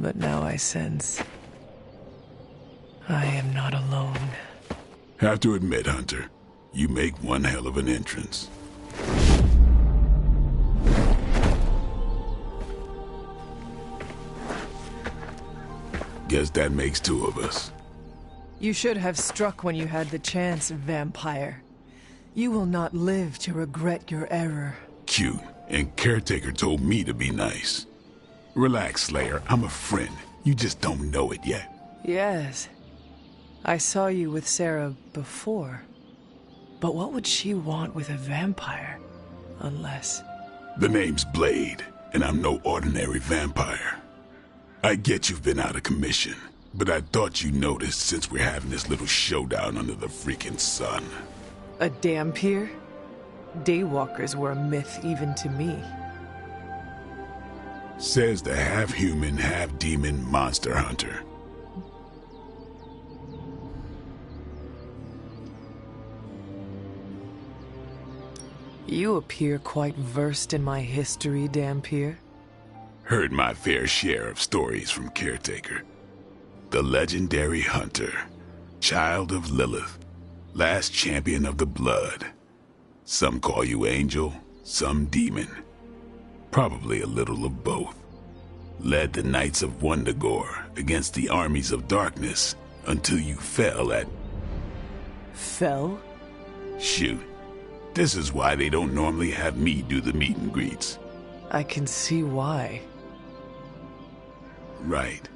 But now I sense I am not alone. Have to admit, Hunter, you make one hell of an entrance. Guess that makes two of us. You should have struck when you had the chance, vampire. You will not live to regret your error. Cute, and Caretaker told me to be nice. Relax, Slayer, I'm a friend. You just don't know it yet. Yes. I saw you with Sarah before. But what would she want with a vampire? Unless... The name's Blade, and I'm no ordinary vampire. I get you've been out of commission, but I thought you noticed since we're having this little showdown under the freaking sun. A dampier? Daywalkers were a myth even to me. Says the half-human, half-demon monster hunter. You appear quite versed in my history, Dampier. Heard my fair share of stories from Caretaker. The legendary hunter, child of Lilith, last champion of the blood. Some call you angel, some demon. Probably a little of both. Led the Knights of Wundagore against the armies of darkness until you fell at... Fell? Shoot. This is why they don't normally have me do the meet and greets. I can see why. Right.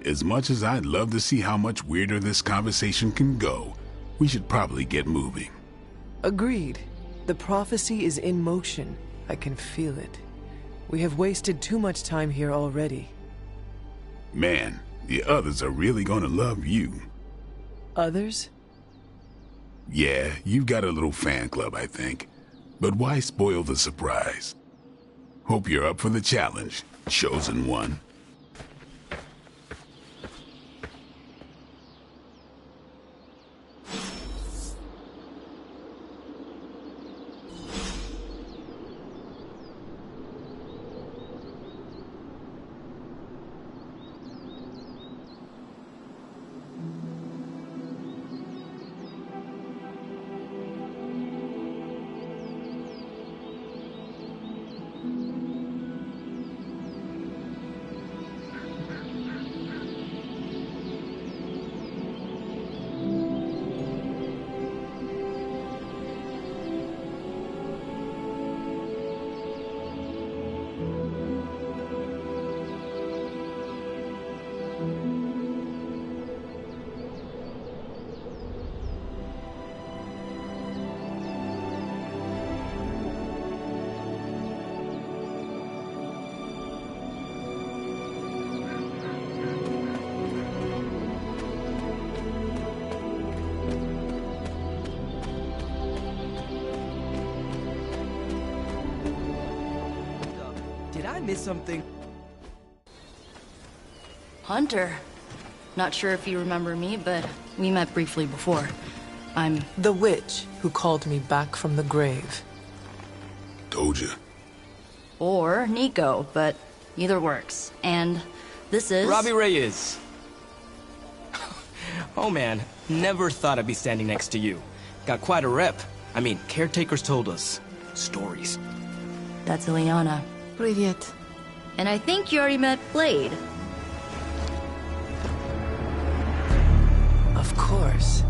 As much as I'd love to see how much weirder this conversation can go, we should probably get moving. Agreed. The prophecy is in motion. I can feel it. We have wasted too much time here already. Man, the others are really gonna love you. Others? Yeah, you've got a little fan club, I think. But why spoil the surprise? Hope you're up for the challenge, chosen one. Miss something. Hunter. Not sure if you remember me, but we met briefly before. I'm... The witch who called me back from the grave. Told you. Or Nico, but either works. And this is... Robbie Reyes. Oh man, never thought I'd be standing next to you. Got quite a rep. I mean, caretakers told us. Stories. That's Ileana. Привет. And I think you already met Blade. Of course.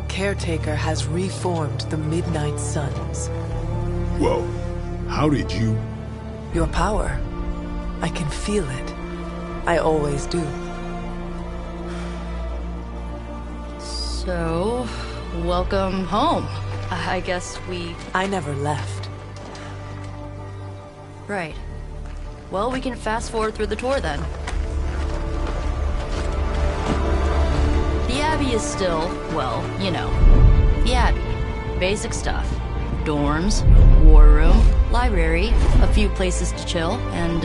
Caretaker has reformed the Midnight Suns. Whoa. How did you... Your power. I can feel it. I always do. So, welcome home. I guess we... I never left. Right. Well, we can fast forward through the tour then. The Abbey is still, well, you know, the Abbey. Basic stuff. Dorms, war room, library, a few places to chill, and,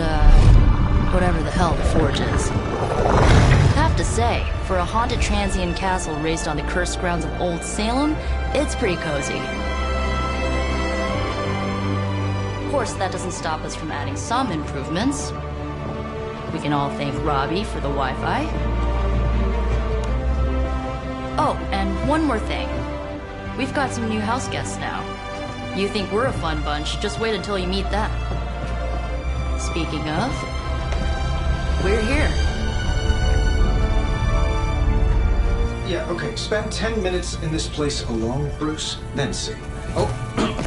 whatever the hell the Forge is. Have to say, for a haunted transient castle raised on the cursed grounds of Old Salem, it's pretty cozy. Of course, that doesn't stop us from adding some improvements. We can all thank Robbie for the Wi-Fi. Oh, and one more thing. We've got some new house guests now. You think we're a fun bunch, just wait until you meet them. Speaking of, we're here. Yeah, okay. Spend 10 minutes in this place alone, Bruce, then see. Oh,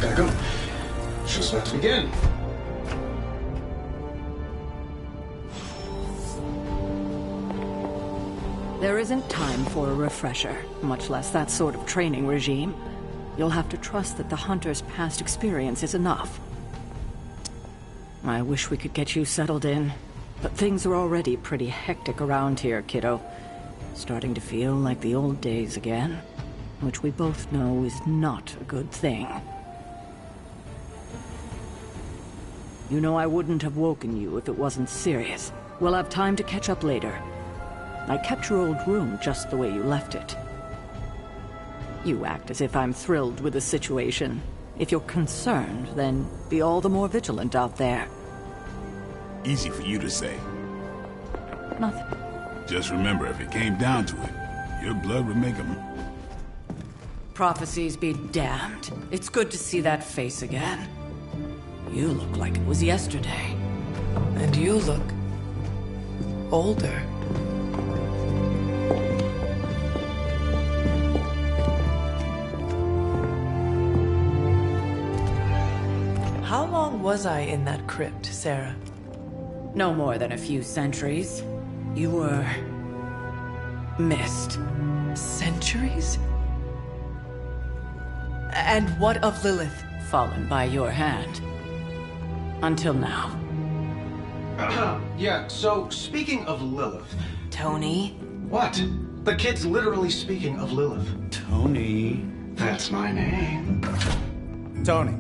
gotta go. Show's about to begin. There isn't time for a refresher, much less that sort of training regime. You'll have to trust that the Hunter's past experience is enough. I wish we could get you settled in, but things are already pretty hectic around here, kiddo. Starting to feel like the old days again, which we both know is not a good thing. You know I wouldn't have woken you if it wasn't serious. We'll have time to catch up later. I kept your old room just the way you left it. You act as if I'm thrilled with the situation. If you're concerned, then be all the more vigilant out there. Easy for you to say. Nothing. Just remember, if it came down to it, your blood would make them. Prophecies be damned. It's good to see that face again. You look like it was yesterday. And you look older. How long was I in that crypt, Sarah? No more than a few centuries. You were... missed. Centuries? And what of Lilith? Fallen by your hand. Until now. Yeah, so speaking of Lilith... Tony? What? The kid's literally speaking of Lilith. Tony. That's my name. Tony.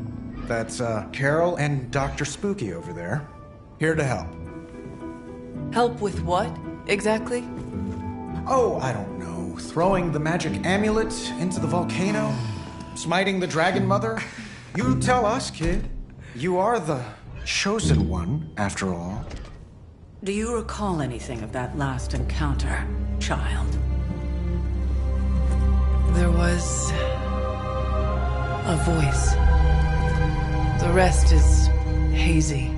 That's, Carol and Dr. Spooky over there. Here to help. Help with what, exactly? Oh, I don't know. Throwing the magic amulet into the volcano? Smiting the Dragon Mother? You tell us, kid. You are the chosen one, after all. Do you recall anything of that last encounter, child? There was... a voice. The rest is hazy.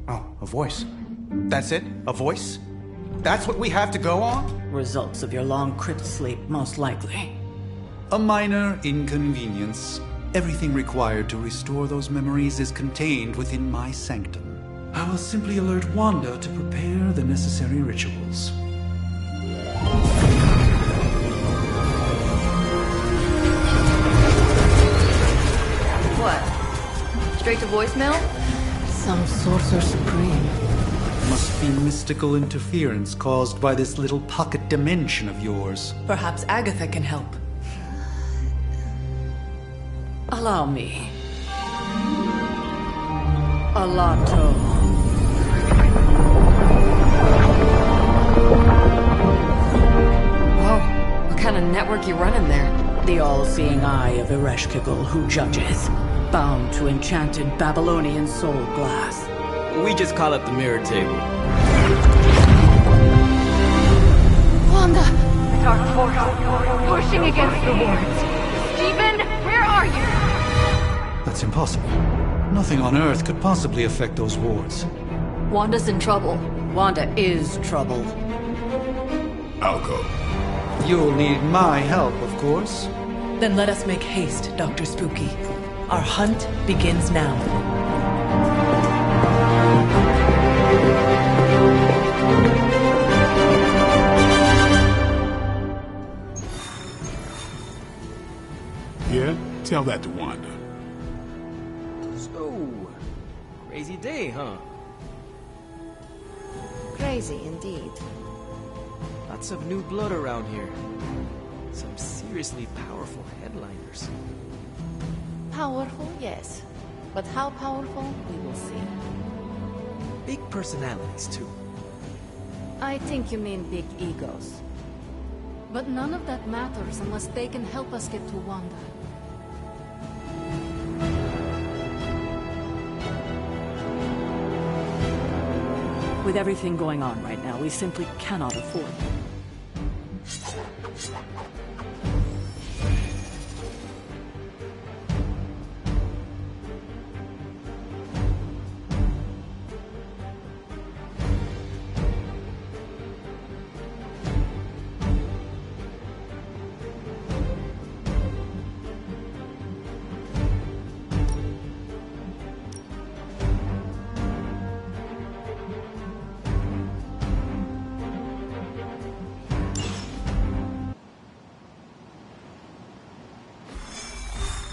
Oh, a voice. That's it? A voice? That's what we have to go on? Results of your long crypt sleep, most likely. A minor inconvenience. Everything required to restore those memories is contained within my sanctum. I will simply alert Wanda to prepare the necessary rituals. What? Straight to voicemail? Some sorcerer supreme. Must be mystical interference caused by this little pocket dimension of yours. Perhaps Agatha can help. Allow me. Alato. Whoa, what kind of network you running there? The all-seeing eye of Ereshkigal who judges. Bound to enchanted Babylonian soul glass. We just call it the mirror table. Wanda! Dark force, pushing against the wards. Stephen, where are you? That's impossible. Nothing on Earth could possibly affect those wards. Wanda's in trouble. Wanda is trouble. I'll go. You'll need my help, of course. Then let us make haste, Dr. Spooky. Our hunt begins now. Yeah? Tell that to Wanda. So, crazy day, huh? Crazy indeed. Lots of new blood around here. Some seriously powerful headliners. Powerful, yes. But how powerful, we will see. Big personalities, too. I think you mean big egos. But none of that matters unless they can help us get to Wanda. With everything going on right now, we simply cannot afford it.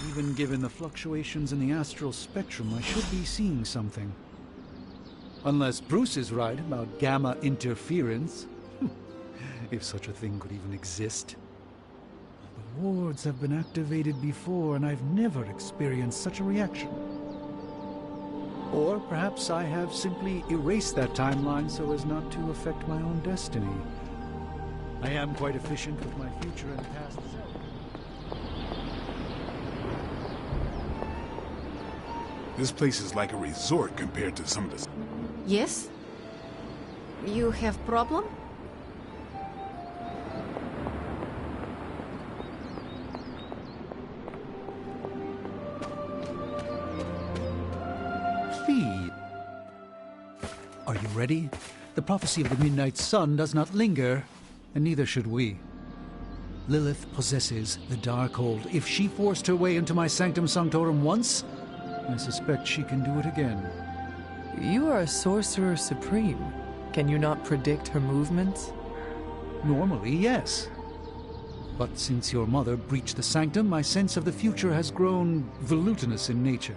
Even given the fluctuations in the astral spectrum, I should be seeing something. Unless Bruce is right about gamma interference. If such a thing could even exist. The wards have been activated before, and I've never experienced such a reaction. Or perhaps I have simply erased that timeline so as not to affect my own destiny. I am quite efficient with my future and past self. This place is like a resort compared to some of the... Yes? You have problem? Fee. Are you ready? The prophecy of the Midnight Sun does not linger, and neither should we. Lilith possesses the Darkhold. If she forced her way into my Sanctum Sanctorum once, I suspect she can do it again. You are a sorcerer supreme. Can you not predict her movements? Normally, yes. But since your mother breached the sanctum, my sense of the future has grown volutinous in nature.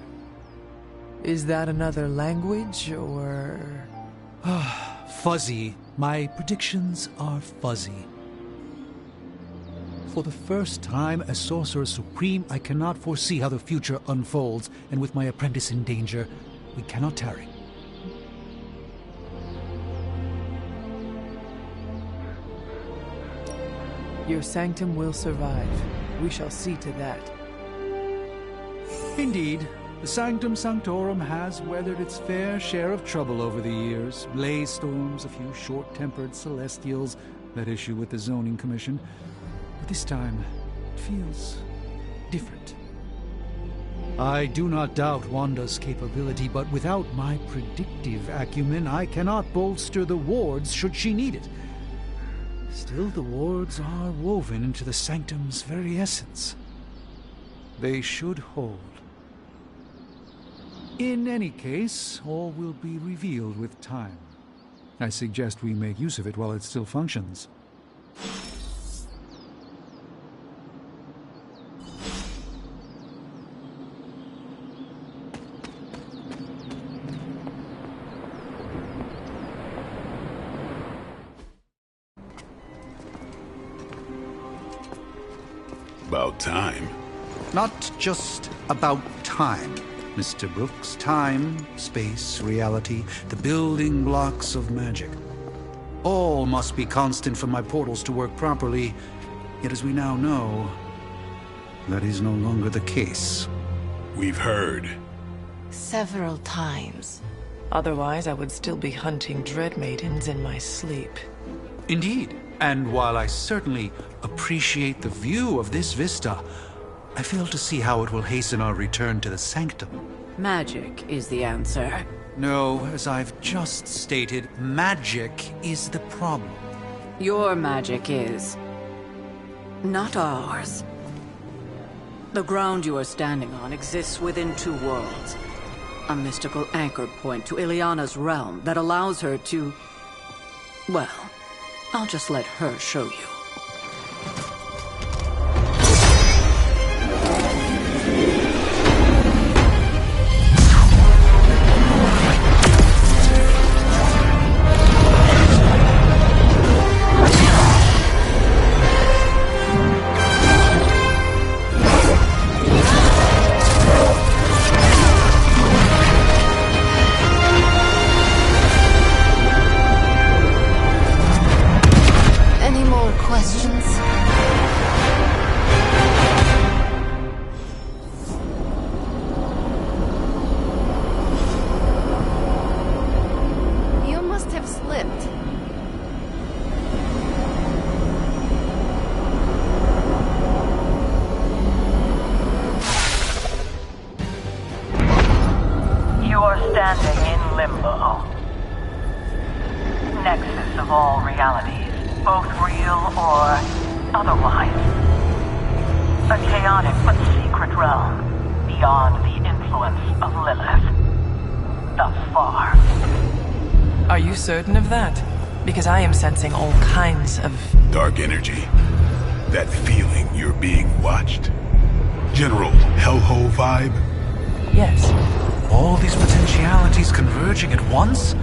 Is that another language, or...? Fuzzy. My predictions are fuzzy. For the first time as Sorcerer Supreme, I cannot foresee how the future unfolds, and with my apprentice in danger, we cannot tarry. Your sanctum will survive. We shall see to that. Indeed, the Sanctum Sanctorum has weathered its fair share of trouble over the years. Blaze storms, a few short-tempered celestials that issue with the Zoning Commission. But this time, it feels different. I do not doubt Wanda's capability, but without my predictive acumen, I cannot bolster the wards should she need it. Still, the wards are woven into the sanctum's very essence. They should hold. In any case, all will be revealed with time. I suggest we make use of it while it still functions. About time. Not just about time, Mr. Brooks. Time, space, reality, the building blocks of magic. All must be constant for my portals to work properly, yet as we now know, that is no longer the case. We've heard. Several times. Otherwise, I would still be hunting Dread Maidens in my sleep. Indeed. And while I certainly appreciate the view of this vista, I fail to see how it will hasten our return to the sanctum. Magic is the answer. No, as I've just stated, magic is the problem. Your magic is... not ours. The ground you are standing on exists within two worlds. A mystical anchor point to Ileana's realm that allows her to... well, I'll just let her show you. limbo. Nexus of all realities, both real or otherwise. A chaotic but secret realm, beyond the influence of Lilith. Thus far. Are you certain of that? Because I am sensing all kinds of... Dark energy. That feeling you're being watched. General hellhole vibe? Yes. All these potentialities converging at once?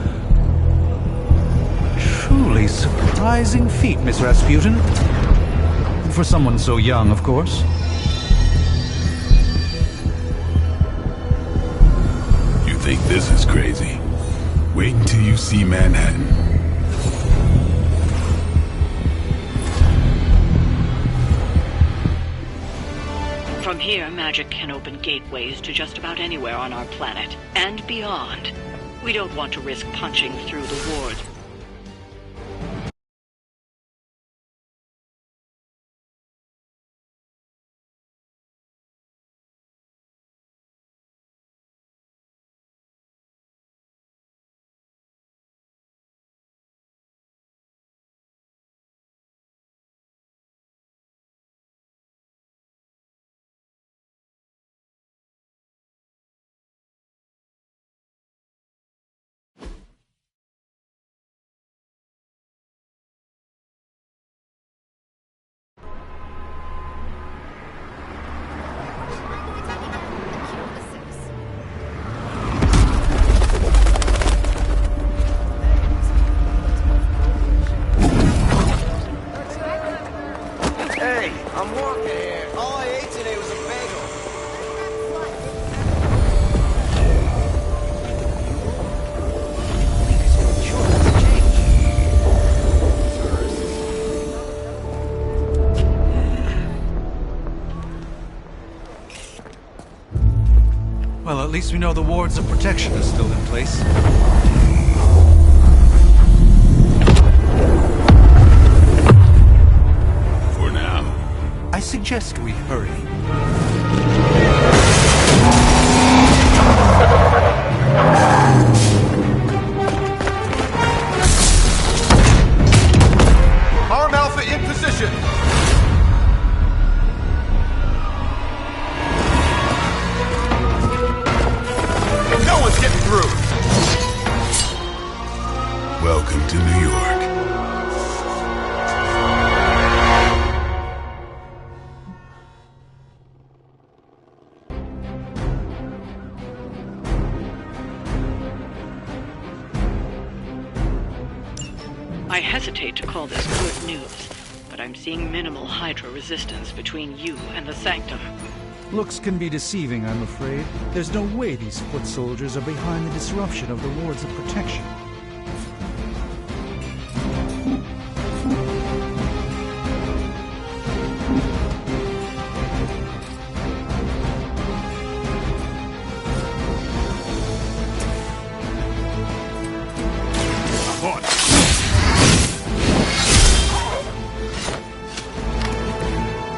Truly surprising feat, Miss Rasputin. For someone so young, of course. You think this is crazy? Wait until you see Manhattan. From here, magic can open gateways to just about anywhere on our planet, and beyond. We don't want to risk punching through the ward. Well, at least we know the wards of protection are still in place. For now. I suggest we hurry. Arm Alpha in position! No one's getting through! Welcome to New York. I hesitate to call this good news, but I'm seeing minimal Hydra resistance between you and the Sanctum. Looks can be deceiving, I'm afraid. There's no way these foot soldiers are behind the disruption of the wards of protection.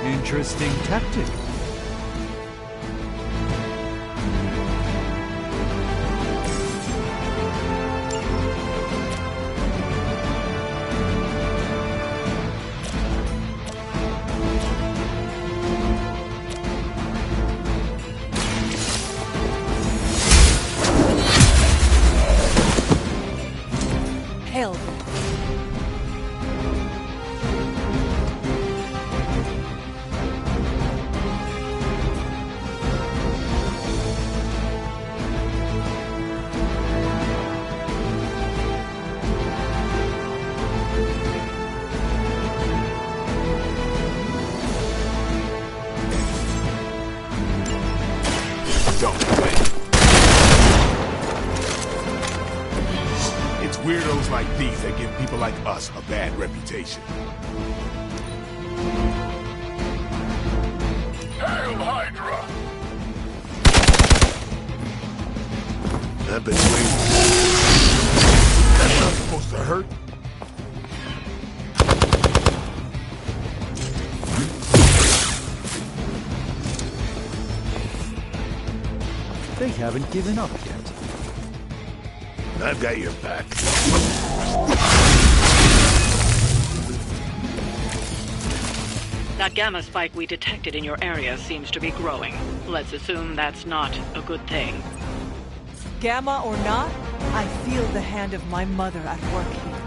Interesting tactic. Hell. Don't quit. It's weirdos like these that give people like us a bad reputation. Hail Hydra! I've been waiting. That's not supposed to hurt. They haven't given up yet. I've got your back. That gamma spike we detected in your area seems to be growing. Let's assume that's not a good thing. Gamma or not, I feel the hand of my mother at work here.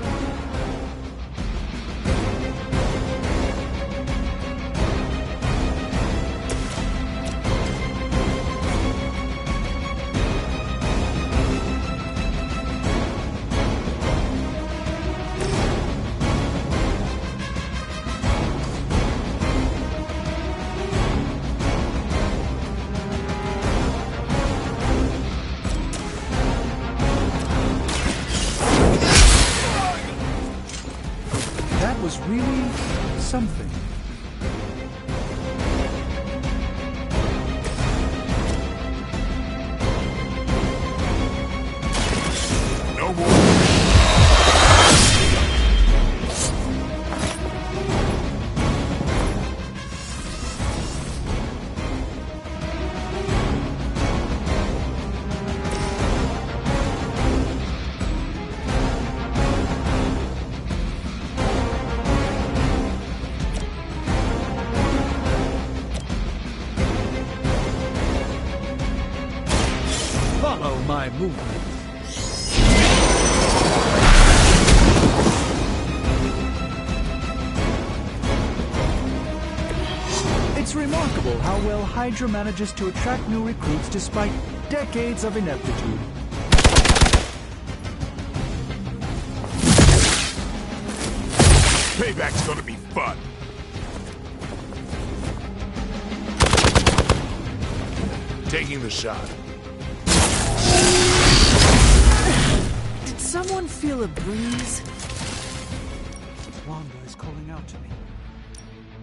Was really something. No more. Follow my movement. It's remarkable how well Hydra manages to attract new recruits despite decades of ineptitude. Payback's gonna be fun. Taking the shot. Did someone feel a breeze? Wanda is calling out to me.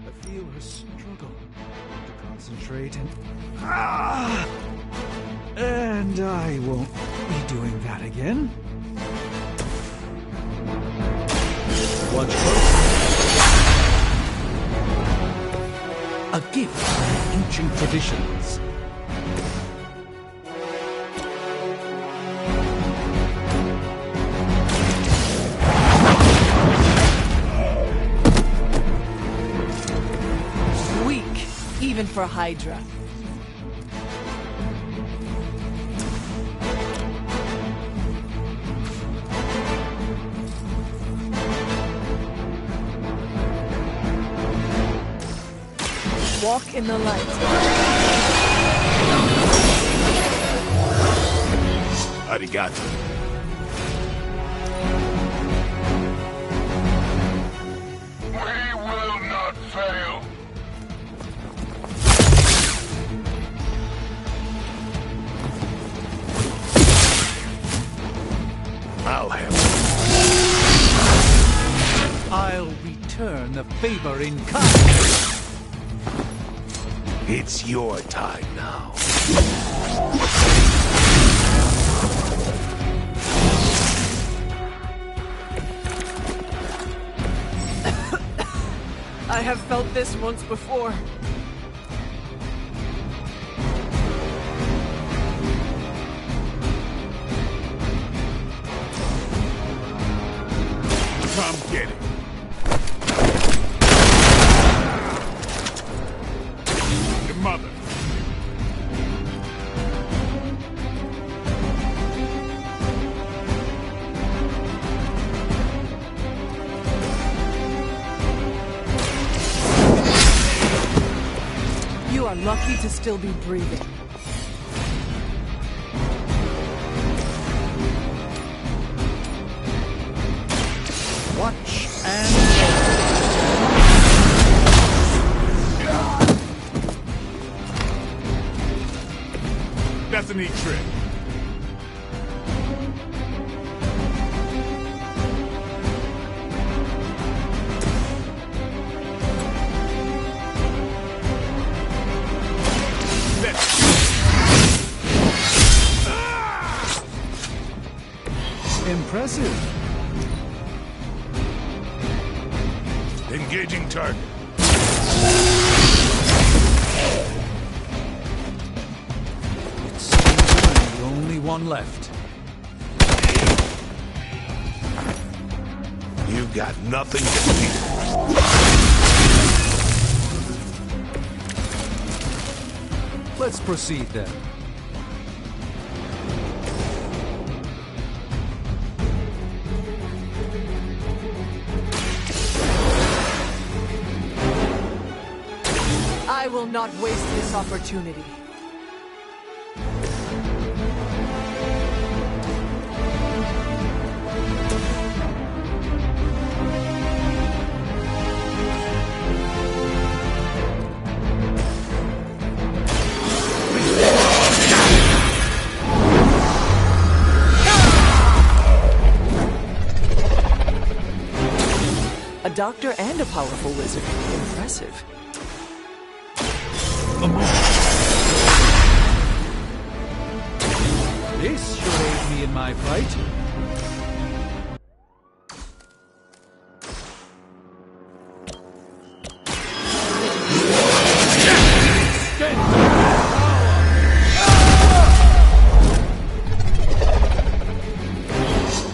I feel her struggle to concentrate and I won't be doing that again. Watch close. A gift of ancient traditions. Weak, even for Hydra. Walk in the light. Arigato. We will not fail. I'll have it. I'll return the favor in kind. It's your time now. I have felt this once before. Come get it. Your mother. You are lucky to still be breathing. Watch and That's a neat trick. impressive. Engaging target. It seems I'm the only one left. got nothing to fear. Let's proceed then. I will not waste this opportunity. A doctor and a powerful wizard. Impressive. This should aid me in my fight.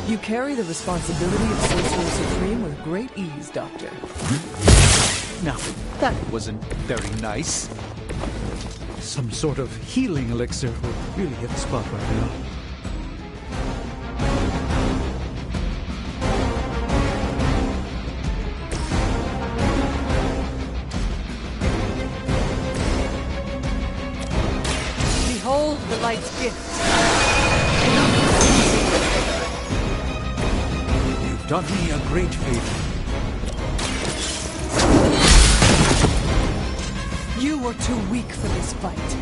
You carry the responsibility of Sorcerer Supreme with great ease, Doctor. Now, that wasn't very nice. Some sort of healing elixir would really hit the spot right now. Behold the light's gift. You've done me a great favor. You were too weak for this fight.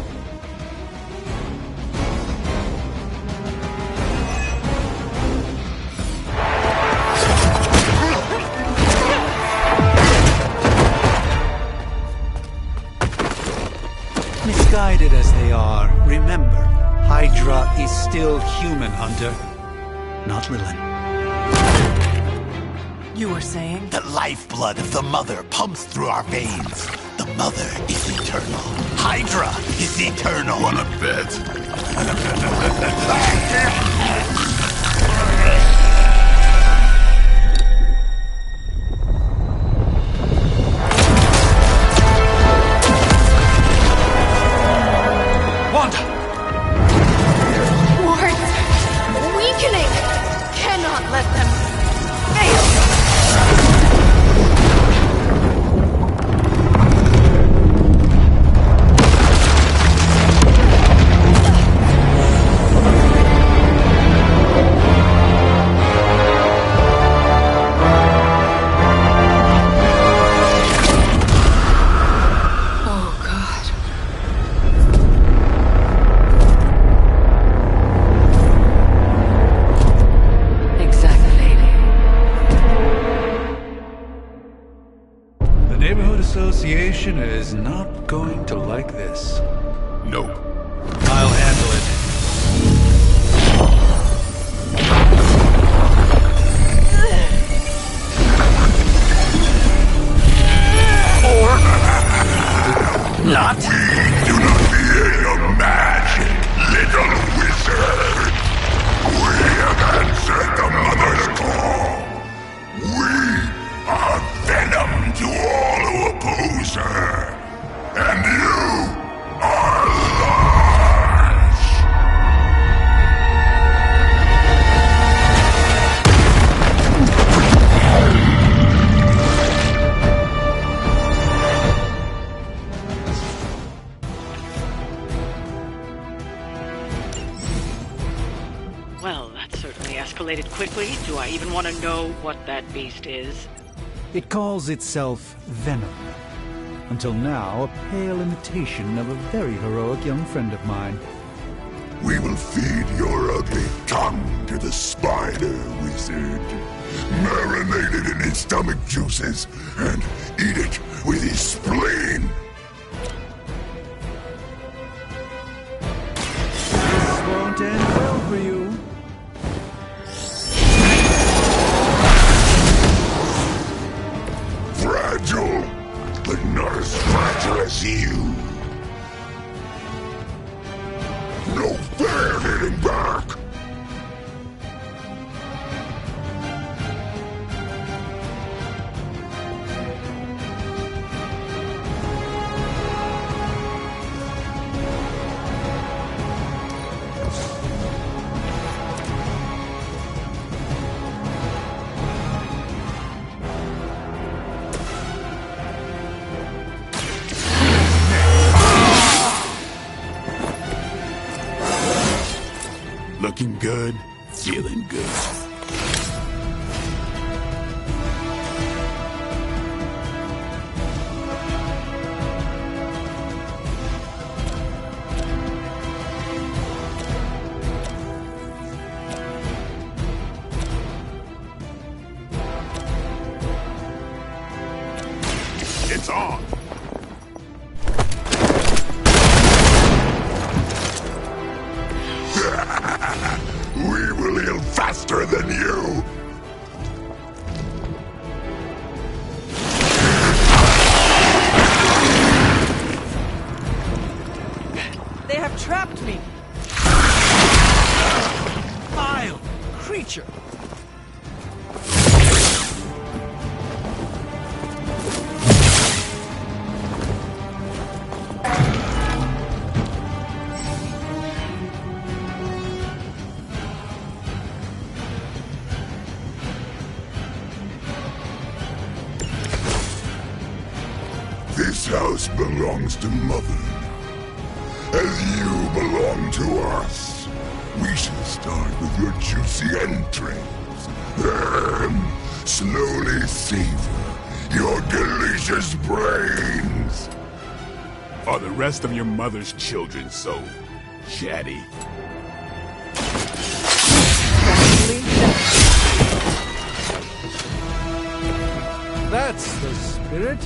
Misguided as they are, remember, Hydra is still human, Hunter. Not Lilin. You were saying? The lifeblood of the Mother pumps through our veins. The Mother is eternal. Hydra is eternal. Wanna bet? Wanda! Wards! Weakening! Cannot let them fail! Association is not going to like this. Nope. I'll handle it. Not? We do not fear your magic, little wizard. We have answered the Mother's call. We are venom to all who oppose her. And you are large. Well, that certainly escalated quickly. Do I even want to know what that beast is? It calls itself Venom. Until now, a pale imitation of a very heroic young friend of mine. We will feed your ugly tongue to the spider wizard. Marinate it in his stomach juices and eat it with his spleen. This won't end well for you. Fragile, but not as fragile as you. No fair hitting back. Looking good, feeling good. It's on! We will heal faster than you! They have trapped me! Vile creature! This house belongs to Mother, as you belong to us. We shall start with your juicy entrails, then slowly savor your delicious brains. Are the rest of your mother's children so chatty? That's the spirit.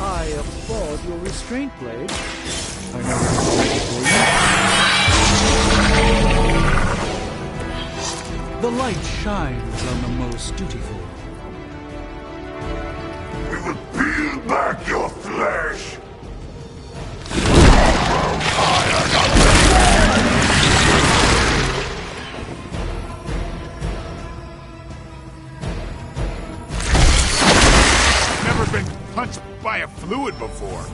I applaud your restraint blade. I know it's ready for you. The light shines on the most dutiful. We will peel back your flesh. Never been punched by a fluid before.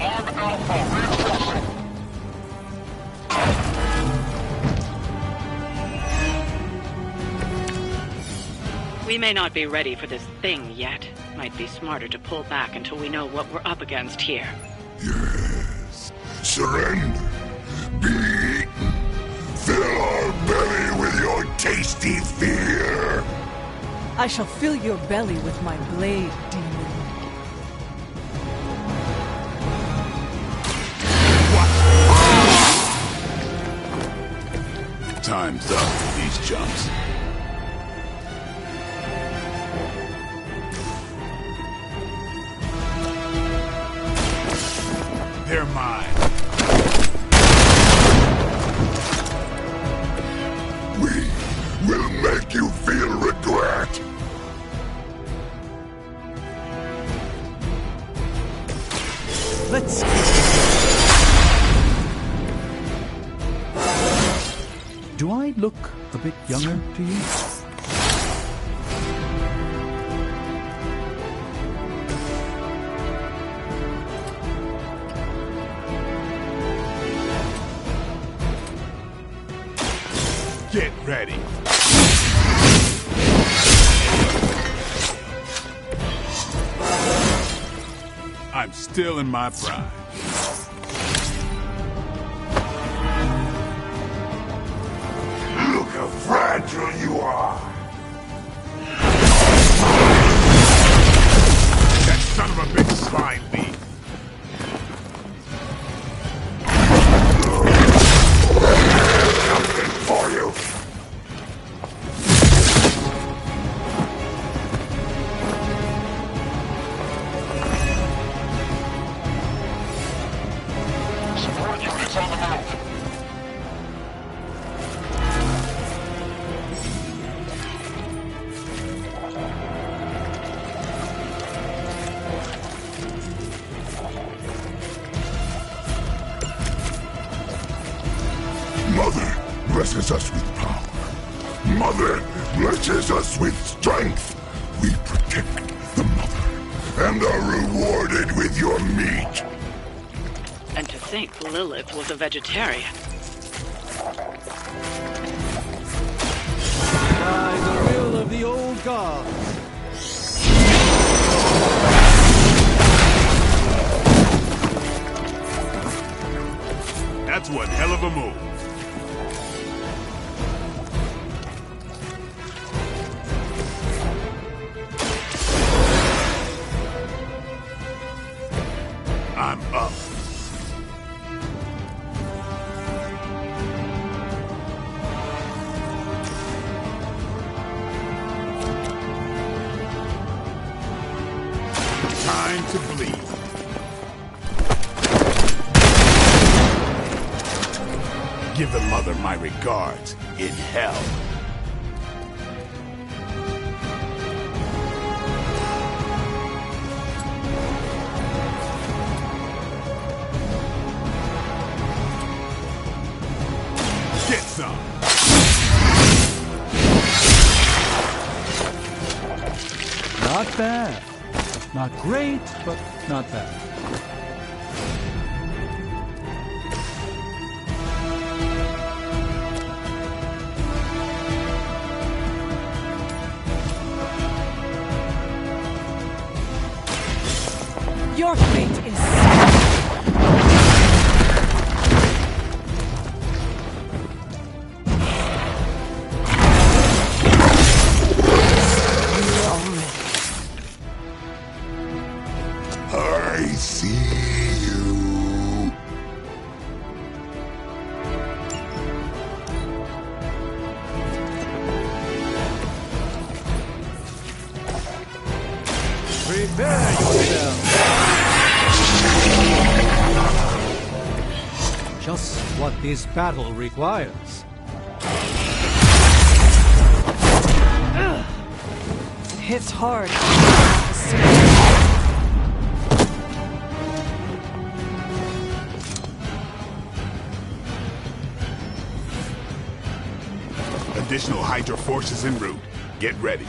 Arm Alpha reinforcing. We may not be ready for this thing yet. Might be smarter to pull back until we know what we're up against here. Yes. Surrender. Be eaten. Fill our belly with your tasty fear. I shall fill your belly with my blade, demon. Time's up for these chumps. They're mine. We will make you feel regret. Let's... Do I look a bit younger to you? Get ready. I'm still in my prime. Look how fragile you are. That son of a big spine lead. Something for you. Support units on the move. Mother blesses us with power. Mother blesses us with strength. We protect the mother and are rewarded with your meat. And to think Lilith was a vegetarian. time to bleed. Give the mother my regards in hell. Get some. Not bad. Not great, but not bad. Your fate is sealed. I see you. Prepare yourself. Just what this battle requires. Hits hard. Additional Hydra forces en route. Get ready.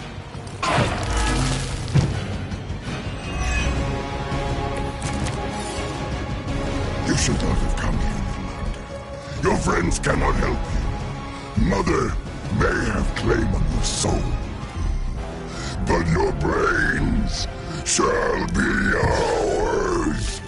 You should not have come here, Commander. Your friends cannot help you. Mother may have claim on your soul, but your brains shall be ours.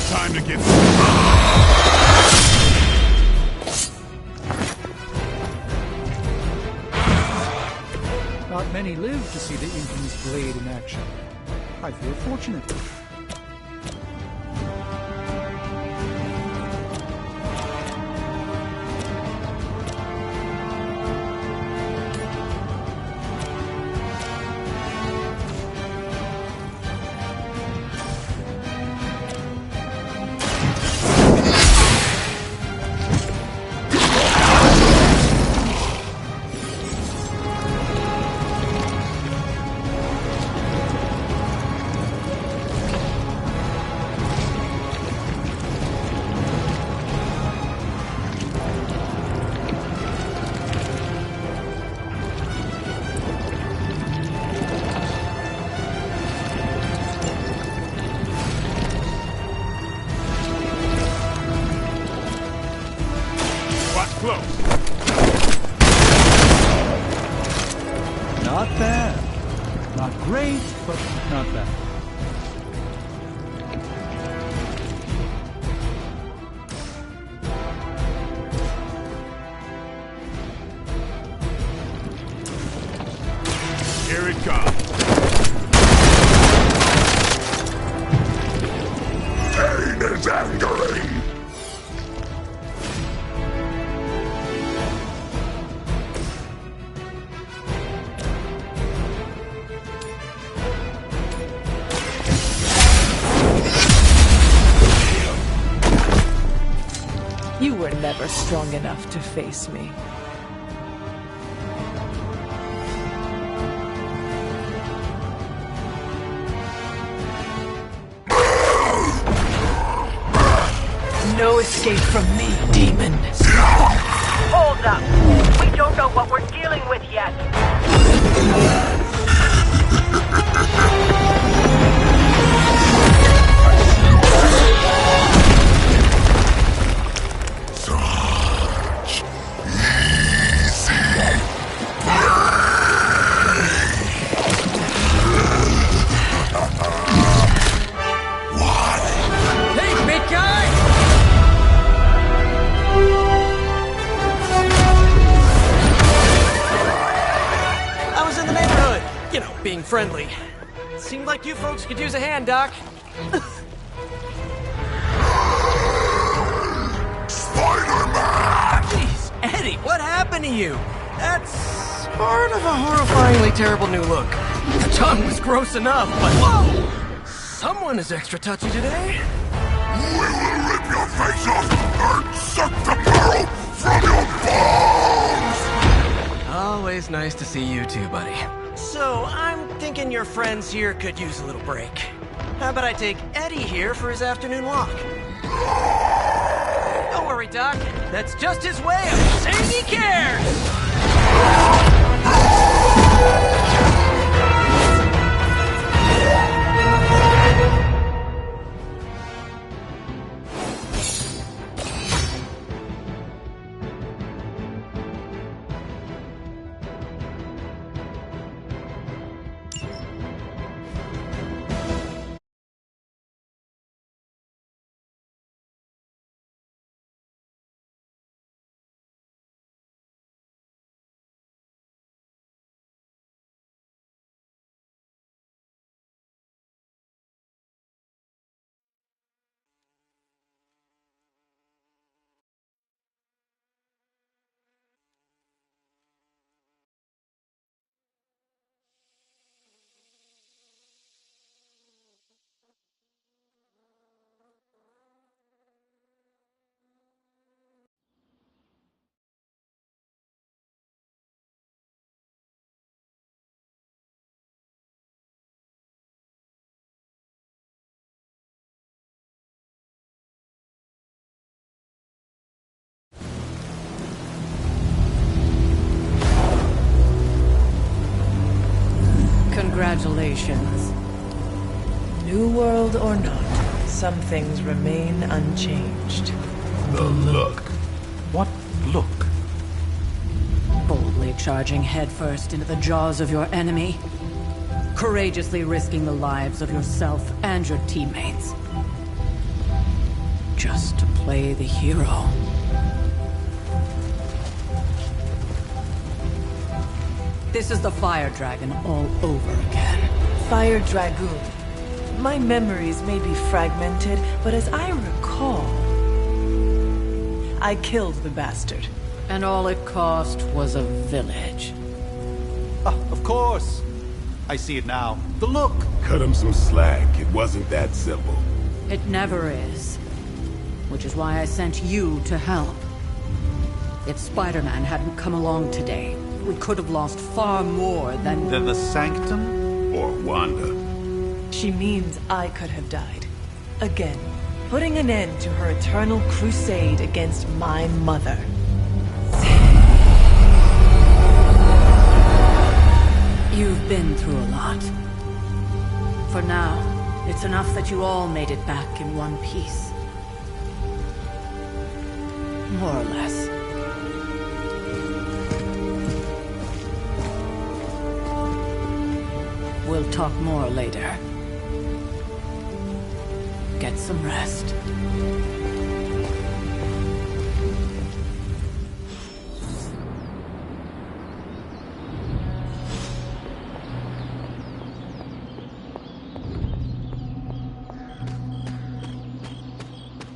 Time to get... Not many live to see the infamous blade in action. I feel fortunate. Not bad. Not great, but not bad. Here it comes. Pain is angering. You were never strong enough to face me. No escape from me, demon. Hold up. We don't know what we're dealing with yet. Such friendly. Seemed like you folks could use a hand, Doc. Spider-Man! Jeez, Eddie, what happened to you? That's sort of a horrifyingly terrible new look. The tongue was gross enough, but whoa! Someone is extra touchy today. We will rip your face off and suck the marrow from your bones! Always nice to see you too, buddy. So, I'm thinking your friends here could use a little break. How about I take Eddie here for his afternoon walk? Don't worry, Doc. That's just his way of saying he cares! Congratulations. New world or not, some things remain unchanged. The look. What look? Boldly charging headfirst into the jaws of your enemy. Courageously risking the lives of yourself and your teammates. Just to play the hero. This is the Fire Dragon all over again. Fire Dragoon. My memories may be fragmented, but as I recall, I killed the bastard. And all it cost was a village. Of course. I see it now. The look. Cut him some slack. It wasn't that simple. It never is. Which is why I sent you to help. If Spider-Man hadn't come along today, we could have lost far more than... Than the Sanctum? Or Wanda. She means I could have died. Again, putting an end to her eternal crusade against my mother. You've been through a lot. For now, it's enough that you all made it back in one piece. More or less. We'll talk more later. Get some rest.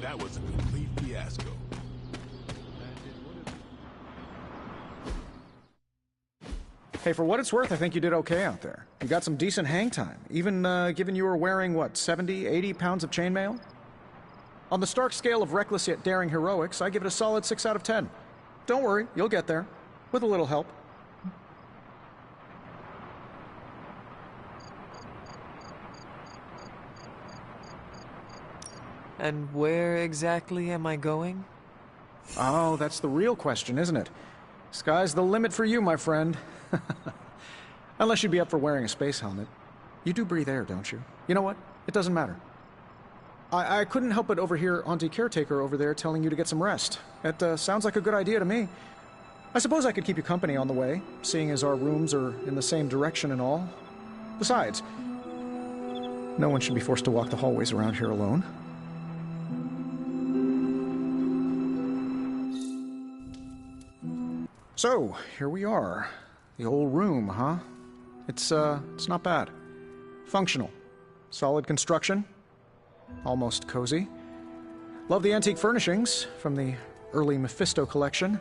That was a complete fiasco. Hey, for what it's worth, I think you did okay out there. You got some decent hang time, even given you were wearing, what, 70, 80 pounds of chainmail? On the Stark scale of reckless yet daring heroics, I give it a solid 6 out of 10. Don't worry, you'll get there. With a little help. And where exactly am I going? Oh, that's the real question, isn't it? Sky's the limit for you, my friend. Unless you'd be up for wearing a space helmet. You do breathe air, don't you? You know what? It doesn't matter. I couldn't help but overhear Auntie Caretaker over there telling you to get some rest. It sounds like a good idea to me. I suppose I could keep you company on the way, seeing as our rooms are in the same direction and all. Besides, no one should be forced to walk the hallways around here alone. So, here we are. The old room, huh? It's not bad. Functional. Solid construction. Almost cozy. Love the antique furnishings from the early Mephisto collection.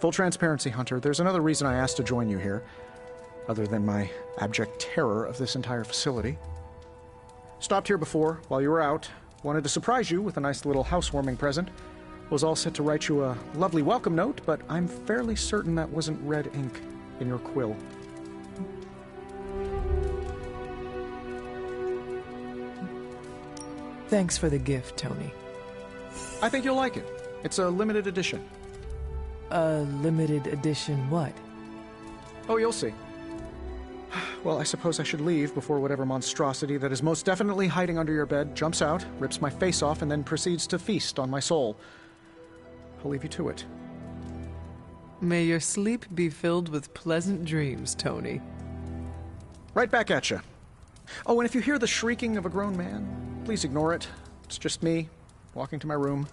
Full transparency, Hunter, there's another reason I asked to join you here, other than my abject terror of this entire facility. Stopped here before, while you were out. Wanted to surprise you with a nice little housewarming present. Was all set to write you a lovely welcome note, but I'm fairly certain that wasn't red ink in your quill. Thanks for the gift, Tony. I think you'll like it. It's a limited edition. A limited edition what? Oh, you'll see. Well, I suppose I should leave before whatever monstrosity that is most definitely hiding under your bed jumps out, rips my face off, and then proceeds to feast on my soul. I'll leave you to it. May your sleep be filled with pleasant dreams, Tony. Right back at you. Oh, and if you hear the shrieking of a grown man, please ignore it. It's just me, walking to my room.